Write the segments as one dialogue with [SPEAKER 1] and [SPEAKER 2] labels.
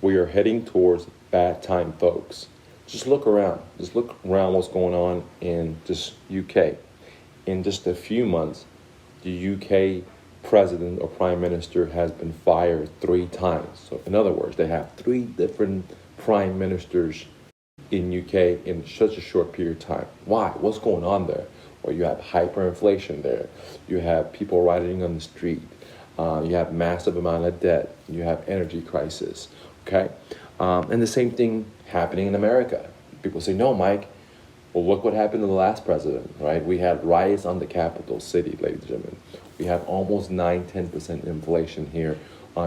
[SPEAKER 1] We are heading towards bad time, folks. Just look around. Just look around what's going on in just UK. In just a few months, the UK president or prime minister has been fired 3 times. So in other words, they have 3 different prime ministers in UK in such a short period of time. Why? What's going on there? Well, you have hyperinflation there. You have people rioting on the street. You have massive amount of debt. You have energy crisis. Okay, and the same thing happening in America. People say, "No, Mike. Well, look what happened to the last president, right? We had riots on the capital city, ladies and gentlemen. We have almost 9-10% inflation here.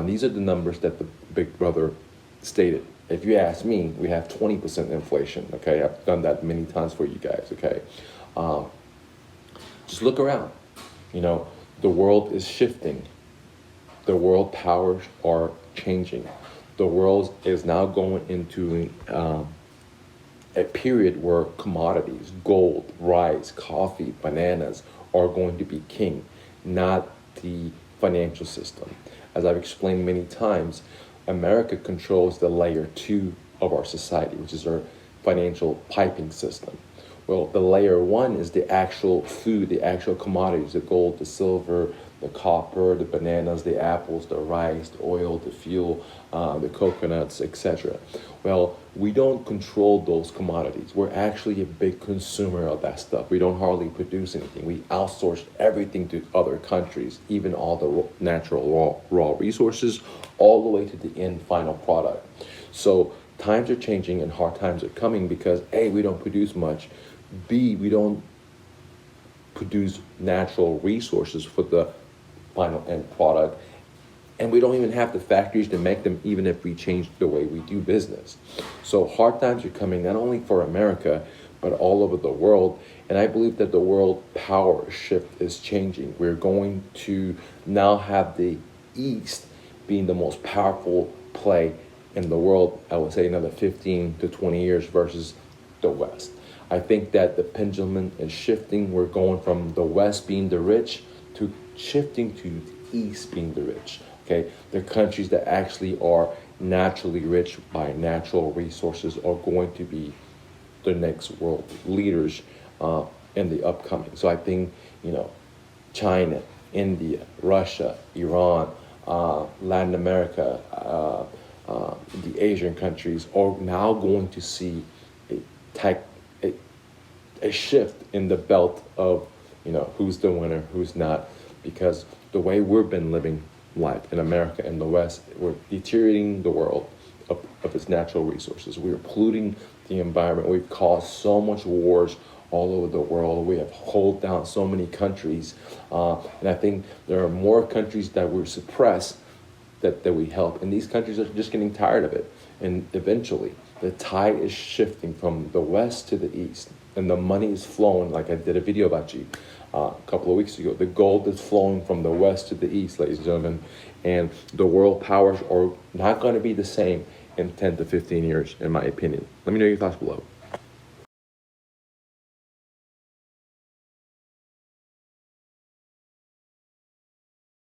[SPEAKER 1] These are the numbers that the Big Brother stated. If you ask me, we have 20% inflation. Okay, I've done that many times for you guys. Okay, just look around. You know, the world is shifting. The world powers are changing. The world is now going into a period where commodities, gold, rice, coffee, bananas are going to be king, not the financial system. As I've explained many times, America controls the layer 2 of our society, which is our financial piping system. Well, the layer 1 is the actual food, the actual commodities, the gold, the silver, the copper, the bananas, the apples, the rice, the oil, the fuel, the coconuts, etc. Well, we don't control those commodities. We're actually a big consumer of that stuff. We don't hardly produce anything. We outsource everything to other countries, even all the natural raw resources, all the way to the end final product. So times are changing and hard times are coming because A, we don't produce much. B, we don't produce natural resources for the final end product. And we don't even have the factories to make them, even if we change the way we do business. So hard times are coming not only for America, but all over the world. And I believe that the world power shift is changing. We're going to now have the East being the most powerful play in the world, I would say another 15 to 20 years versus the West. I think that the pendulum is shifting. We're going from the West being the rich to shifting to the East being the rich. Okay, the countries that actually are naturally rich by natural resources are going to be the next world leaders in the upcoming. So I think, China, India, Russia, Iran, Latin America, the Asian countries are now going to see a shift in the belt of, who's the winner, who's not, because the way we've been living life in America and the West, we're deteriorating the world of its natural resources. We are polluting the environment. We've caused so much wars all over the world. We have held down so many countries. And I think there are more countries that we suppress that we help. And these countries are just getting tired of it. And eventually, the tide is shifting from the West to the East. And the money is flowing, like I did a video about you a couple of weeks ago. The gold is flowing from the West to the East, ladies and gentlemen. And the world powers are not going to be the same in 10 to 15 years, in my opinion. Let me know your thoughts below.